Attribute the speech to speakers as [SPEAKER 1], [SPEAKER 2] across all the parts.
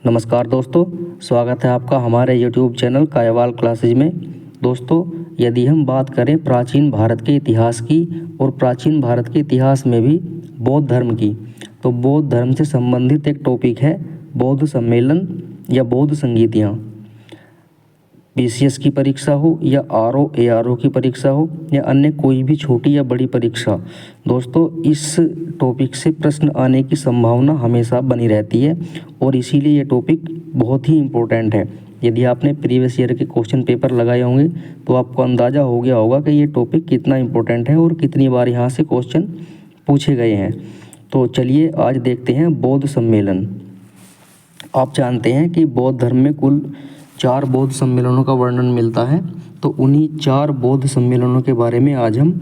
[SPEAKER 1] नमस्कार दोस्तों, स्वागत है आपका हमारे YouTube चैनल कायावाल क्लासेज में। दोस्तों, यदि हम बात करें प्राचीन भारत के इतिहास की और प्राचीन भारत के इतिहास में भी बौद्ध धर्म की, तो बौद्ध धर्म से संबंधित एक टॉपिक है बौद्ध सम्मेलन या बौद्ध संगीतियाँ। BCS की परीक्षा हो या RO ARO की परीक्षा हो या अन्य कोई भी छोटी या बड़ी परीक्षा, दोस्तों इस टॉपिक से प्रश्न आने की संभावना हमेशा बनी रहती है और इसीलिए ये टॉपिक बहुत ही इम्पोर्टेंट है। यदि आपने प्रीवियस ईयर के क्वेश्चन पेपर लगाए होंगे तो आपको अंदाज़ा हो गया होगा कि ये टॉपिक कितना इम्पोर्टेंट है और कितनी बार यहाँ से क्वेश्चन पूछे गए हैं। तो चलिए आज देखते हैं बौद्ध सम्मेलन। आप जानते हैं कि बौद्ध धर्म में कुल 4 बौद्ध सम्मेलनों का वर्णन मिलता है, तो उन्हीं 4 बौद्ध सम्मेलनों के बारे में आज हम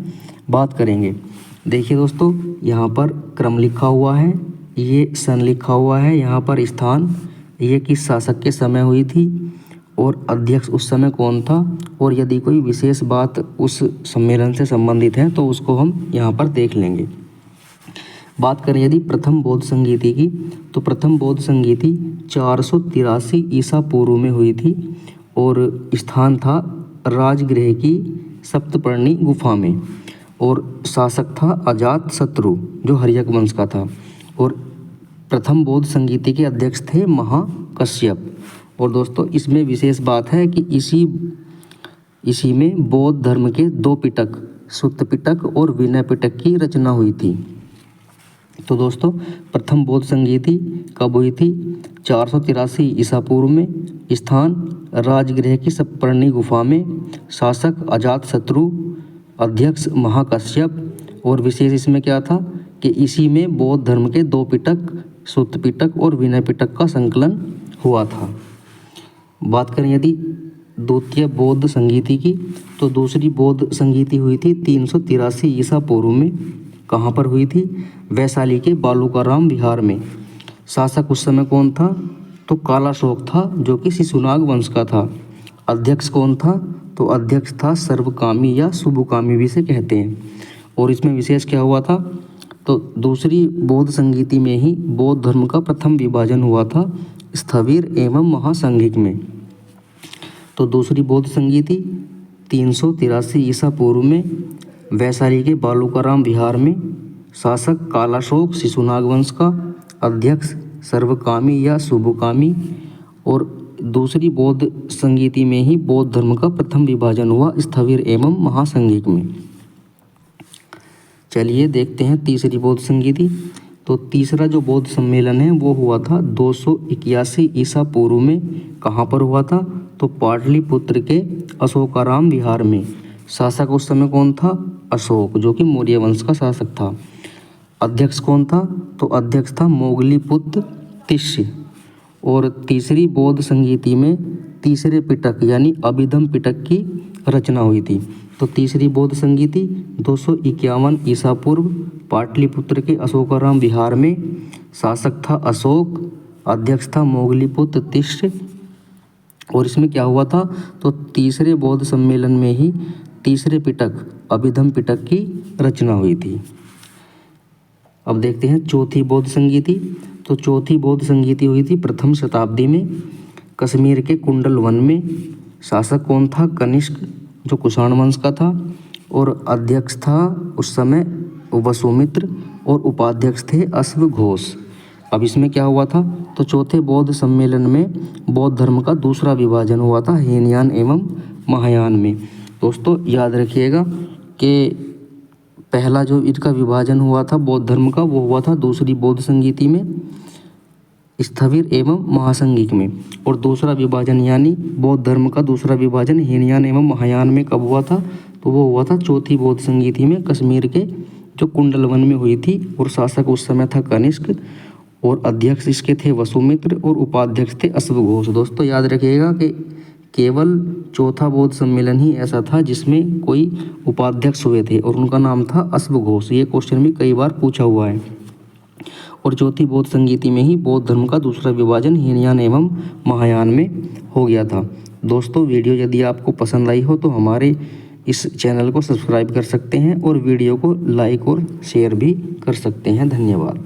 [SPEAKER 1] बात करेंगे। देखिए दोस्तों, यहाँ पर क्रम लिखा हुआ है, ये सन लिखा हुआ है, यहाँ पर स्थान, ये किस शासक के समय हुई थी और अध्यक्ष उस समय कौन था, और यदि कोई विशेष बात उस सम्मेलन से संबंधित है तो उसको हम यहाँ पर देख लेंगे। बात करें यदि प्रथम बौद्ध संगीति की, तो प्रथम बौद्ध संगीति 483 ईसा पूर्व में हुई थी और स्थान था राजगृह की सप्तपर्णी गुफा में, और शासक था अजात शत्रु जो हर्यक वंश का था, और प्रथम बौद्ध संगीति के अध्यक्ष थे महाकश्यप। और दोस्तों इसमें विशेष बात है कि इसी में बौद्ध धर्म के 2 पिटक, सुत्त पिटक और विनय पिटक की रचना हुई थी। तो दोस्तों प्रथम बौद्ध संगीति कब हुई थी? 483 ईसा पूर्व में, स्थान राजगृह की सप्तपर्णी गुफा में, शासक अजात शत्रु, अध्यक्ष महाकश्यप, और विशेष इसमें क्या था कि इसी में बौद्ध धर्म के 2 पिटक, सुत्त पिटक और विनय पिटक का संकलन हुआ था। बात करें यदि द्वितीय बौद्ध संगीति की, तो दूसरी बौद्ध संगीति हुई थी 383 ईसा पूर्व में। कहाँ पर हुई थी? वैशाली के बालूकाराम विहार में। शासक उस समय कौन था? तो कालाशोक था जो कि शिशुनाग वंश का था। अध्यक्ष कौन था? तो अध्यक्ष था सर्वकामी या शुभकामी भी से कहते हैं। और इसमें विशेष क्या हुआ था? तो दूसरी बौद्ध संगीति में ही बौद्ध धर्म का प्रथम विभाजन हुआ था स्थविर एवं महासंघिक में। तो दूसरी बौद्ध संगीति 383 ईसा पूर्व में वैशाली के बालूकाराम विहार में, शासक कालाशोक शिशुनाग वंश का, अध्यक्ष सर्वकामी या शुभकामी, और दूसरी बौद्ध संगीति में ही बौद्ध धर्म का प्रथम विभाजन हुआ स्थविर एवं महासंघिक में। चलिए देखते हैं तीसरी बौद्ध संगीति। तो तीसरा जो बौद्ध सम्मेलन है वो हुआ था 281 ईसा पूर्व में। कहाँ पर हुआ था? तो पाटलिपुत्र के अशोकाराम विहार में। शासक उस समय कौन था? अशोक जो कि मौर्य वंश का शासक था। अध्यक्ष कौन था? तो अध्यक्ष था मोगलीपुत्र तिष्य। और तीसरी बौद्ध संगीति में तीसरे पिटक यानी अभिधम पिटक की रचना हुई थी। तो तीसरी बौद्ध संगीति 251 ईसा पूर्व पाटलिपुत्र के अशोकाराम विहार में। शासक था अशोक, अध्यक्ष था मोगलीपुत्र तिष्य। और इसमें क्या हुआ था? तो तीसरे बौद्ध सम्मेलन में ही तीसरे पिटक अभिधम पिटक की रचना हुई थी। अब देखते हैं चौथी बौद्ध संगीति। तो चौथी बौद्ध संगीति हुई थी प्रथम शताब्दी में कश्मीर के कुंडल वन में। शासक कौन था? कनिष्क जो कुषाण वंश का था, और अध्यक्ष था उस समय वसुमित्र, और उपाध्यक्ष थे अश्वघोष। अब इसमें क्या हुआ था? तो चौथे बौद्ध सम्मेलन में बौद्ध धर्म का दूसरा विभाजन हुआ था हीनयान एवं महायान में। दोस्तों याद रखिएगा कि पहला जो इसका विभाजन हुआ था बौद्ध धर्म का वो हुआ था दूसरी बौद्ध संगीति में स्थविर एवं महासंघिक में, और दूसरा विभाजन यानी बौद्ध धर्म का दूसरा विभाजन हीनयान एवं महायान में कब हुआ था? तो वो हुआ था चौथी बौद्ध संगीति में कश्मीर के जो कुंडल वन में हुई थी, और शासक उस समय था कनिष्क, और अध्यक्ष इसके थे वसुमित्र, और उपाध्यक्ष थे अश्वघोष। दोस्तों याद रखिएगा कि केवल चौथा बौद्ध सम्मेलन ही ऐसा था जिसमें कोई उपाध्यक्ष हुए थे और उनका नाम था अश्वघोष। ये क्वेश्चन भी कई बार पूछा हुआ है। और चौथी बौद्ध संगीति में ही बौद्ध धर्म का दूसरा विभाजन हीनयान एवं महायान में हो गया था। दोस्तों वीडियो यदि आपको पसंद आई हो तो हमारे इस चैनल को सब्सक्राइब कर सकते हैं और वीडियो को लाइक और शेयर भी कर सकते हैं। धन्यवाद।